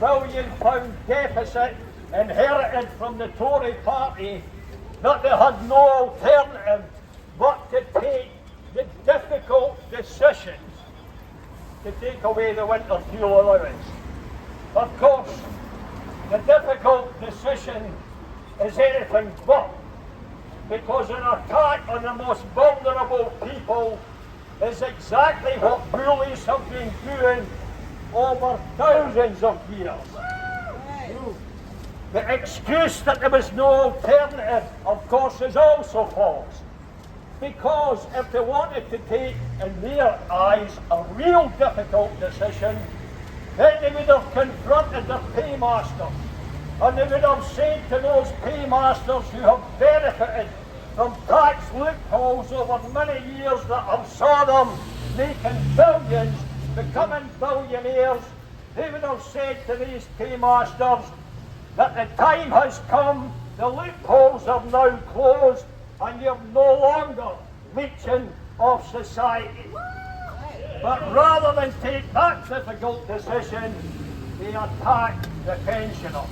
billion deficit inherited from the Tory party, that they had no alternative but to take the difficult decisions to take away the winter fuel allowance. Of course, the difficult decision is anything but, because an attack on the most vulnerable people is exactly what bullies have been doing over thousands of years. The excuse that there was no alternative, of course, is also false. Because if they wanted to take, in their eyes, a real difficult decision, then they would have confronted their paymasters. And they would have said to those paymasters who have benefited from tax loopholes over many years that have saw them making billions, becoming billionaires, they would have said to these paymasters that the time has come, the loopholes are now closed, and you're no longer leeching off society. But rather than take that difficult decision, they attack the pensioners.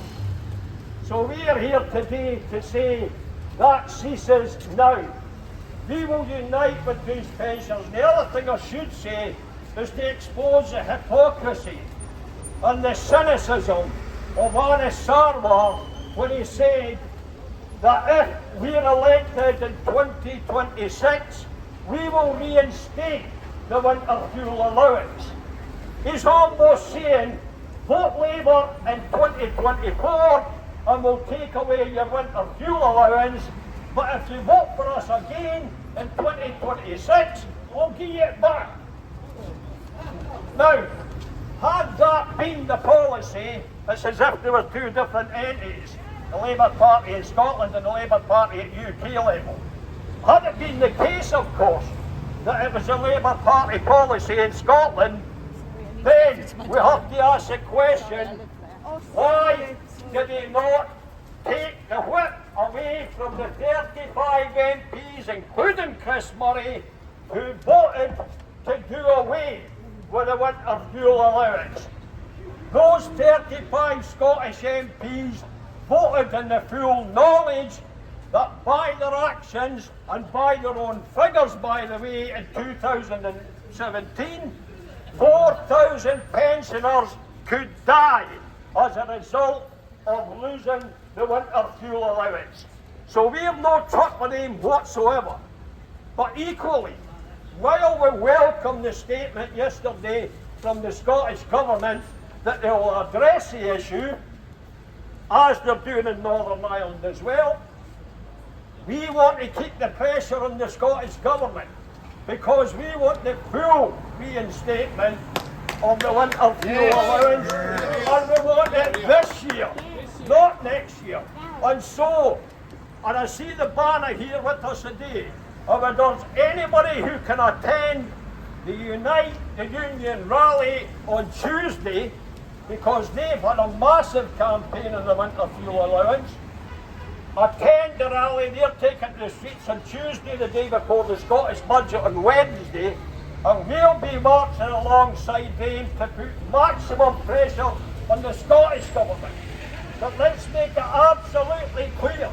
So we are here today to say that ceases now. We will unite with these pensioners. The other thing I should say is to expose the hypocrisy and the cynicism of Anna Sarwar when he said that if we're elected in 2026, we will reinstate the winter fuel allowance. He's almost saying, vote Labour in 2024 and we'll take away your winter fuel allowance, but if you vote for us again in 2026, we'll give you it back. Now, had that been the policy, it's as if there were two different entities, the Labour Party in Scotland and the Labour Party at UK level. Had it been the case, of course, that it was a Labour Party policy in Scotland, then we have to ask the question, why did they not take the whip away from the 35 MPs, including Chris Murray, who voted to do away with the winter fuel allowance? Those 35 Scottish MPs voted in the full knowledge that by their actions, and by their own figures, by the way, in 2017, 4,000 pensioners could die as a result of losing the winter fuel allowance. So we have no truck with him whatsoever. But equally, while we welcome the statement yesterday from the Scottish Government that they will address the issue, as they're doing in Northern Ireland as well, we want to keep the pressure on the Scottish Government because we want the full reinstatement of the winter fuel allowance, and we want it this year, not next year. And so, and I see the banner here with us today, if there's anybody who can attend the Unite the Union rally on Tuesday, because they've had a massive campaign on the winter fuel allowance, attend the rally. They're taking to the streets on Tuesday, the day before the Scottish budget on Wednesday, and we'll be marching alongside them to put maximum pressure on the Scottish Government. But let's make it absolutely clear,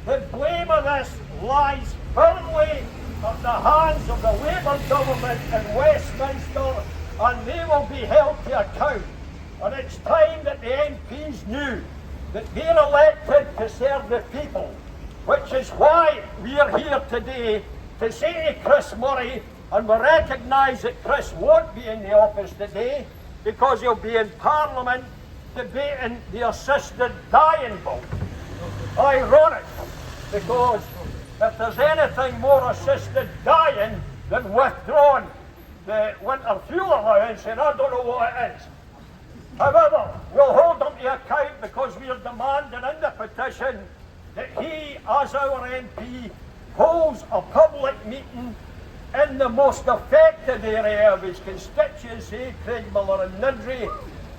the blame of this lies firmly at the hands of the Labour government in Westminster, and they will be held to account. And it's time that the MPs knew that they're elected to serve the people, which is why we are here today to say to Chris Murray, and we recognise that Chris won't be in the office today because he'll be in Parliament debating the assisted dying bill. Ironic, because if there's anything more assisted dying than withdrawing the winter fuel allowance, and I don't know what it is. However, we'll hold him to account because we are demanding in the petition that he, as our MP, holds a public meeting in the most affected area of his constituency, Craigmillar and Niddrie,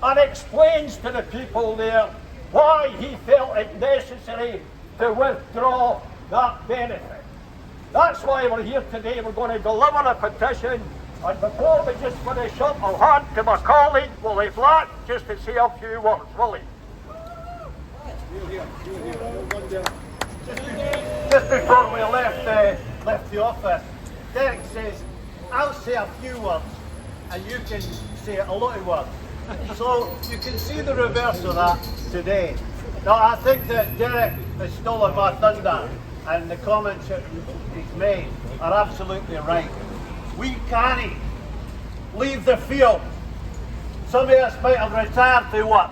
and explains to the people there why he felt it necessary to withdraw that benefit. That's why we're here today. We're going to deliver a petition And before we just finish up, I'll hand to my colleague, Willie Black, just to say a few words. Willie. Just before we left the office, Derek says, I'll say a few words and you can say a lot of words. So you can see the reverse of that today. Now I think that Derek has stolen my thunder and the comments that he's made are absolutely right. We can't leave the field. Some of us might have retired to work,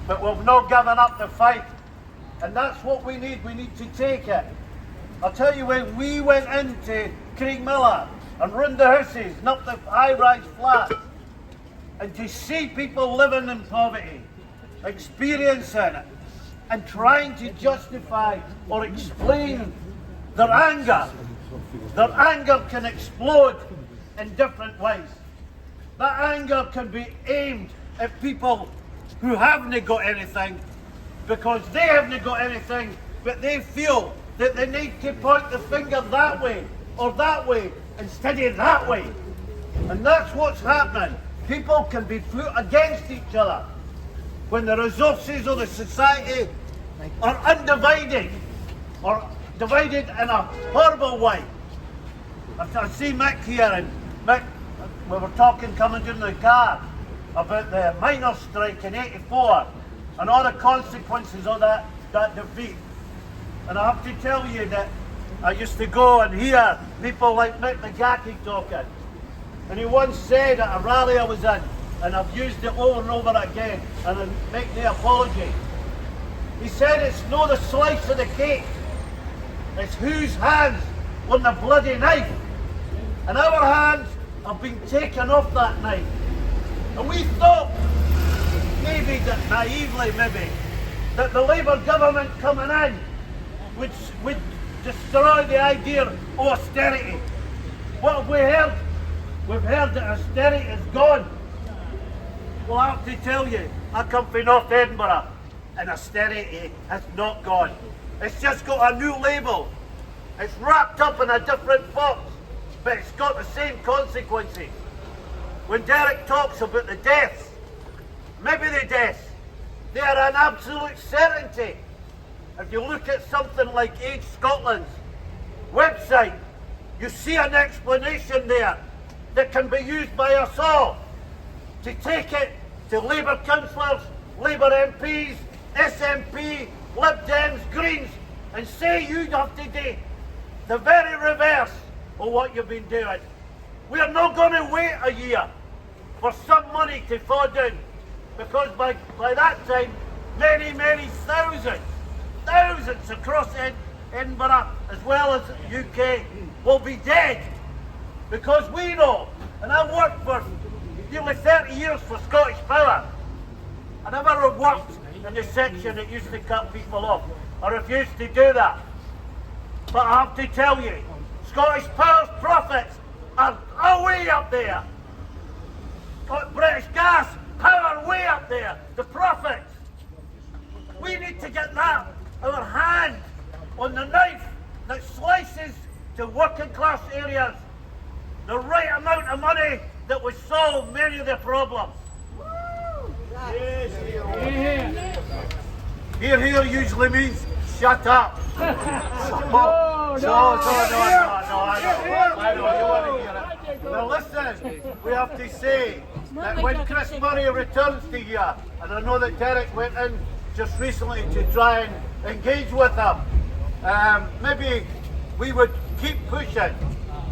but we've not given up the fight. And that's what we need to take it. I'll tell you, when we went into Craigmillar and ruined the houses and up the high-rise flats, and to see people living in poverty, experiencing it, and trying to justify or explain their anger can explode in different ways. That anger can be aimed at people who haven't got anything because they haven't got anything, but they feel that they need to point the finger that way or that way instead of that way. And that's what's happening. People can be put against each other when the resources of the society are undivided or divided in a horrible way. I see Mick here, and Mick, we were talking coming in the car about the miners' strike in '84 and all the consequences of that defeat. And I have to tell you that I used to go and hear people like Mick McGarty talking. And he once said at a rally I was in, and I've used it over and over again, and I make the apology. He said it's not the slice of the cake, it's whose hands on the bloody knife. And our hands have been taken off that knife. And we thought, maybe that naively maybe, that the Labour government coming in would destroy the idea of austerity. What have we heard? We've heard that austerity is gone. Well, I have to tell you, I come from North Edinburgh, and austerity has not gone. It's just got a new label. It's wrapped up in a different box, but it's got the same consequences. When Derek talks about the deaths, maybe the deaths, they are an absolute certainty. If you look at something like Age Scotland's website, you see an explanation there that can be used by us all to take it to Labour councillors, Labour MPs, SNP, Lib Dems, Greens, and say you have to do the very reverse of what you've been doing. We're not going to wait a year for some money to fall down, because by that time, many thousands across Edinburgh as well as the UK will be dead. Because we know, and I worked for nearly 30 years for Scottish Power. I never worked in the section that used to cut people off. I refused to do that. But I have to tell you, Scottish Power's profits are way up there. British Gas, power way up there. The profits. We need to get that, our hand on the knife that slices to working class areas, the right amount of money that would solve many of the problems. Yes. Here usually means shut up. No, I know, you want to hear it. Now listen, we have to say that when Chris Murray returns to here, and I know that Derek went in just recently to try and engage with him, maybe we would keep pushing.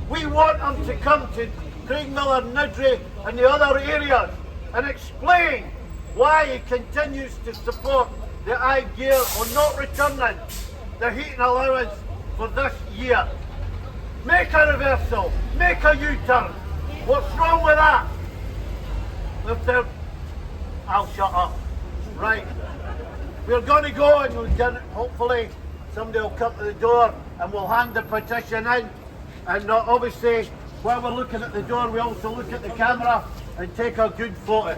We want him to come to Craigmillar, Niddrie and the other areas and explain why he continues to support the idea of not returning the heating allowance for this year. Make a reversal, make a U-turn. What's wrong with that? I'll shut up. Right. We're going to go and hopefully somebody will come to the door and we'll hand the petition in. And obviously, while we're looking at the door, we also look at the camera and take a good photo.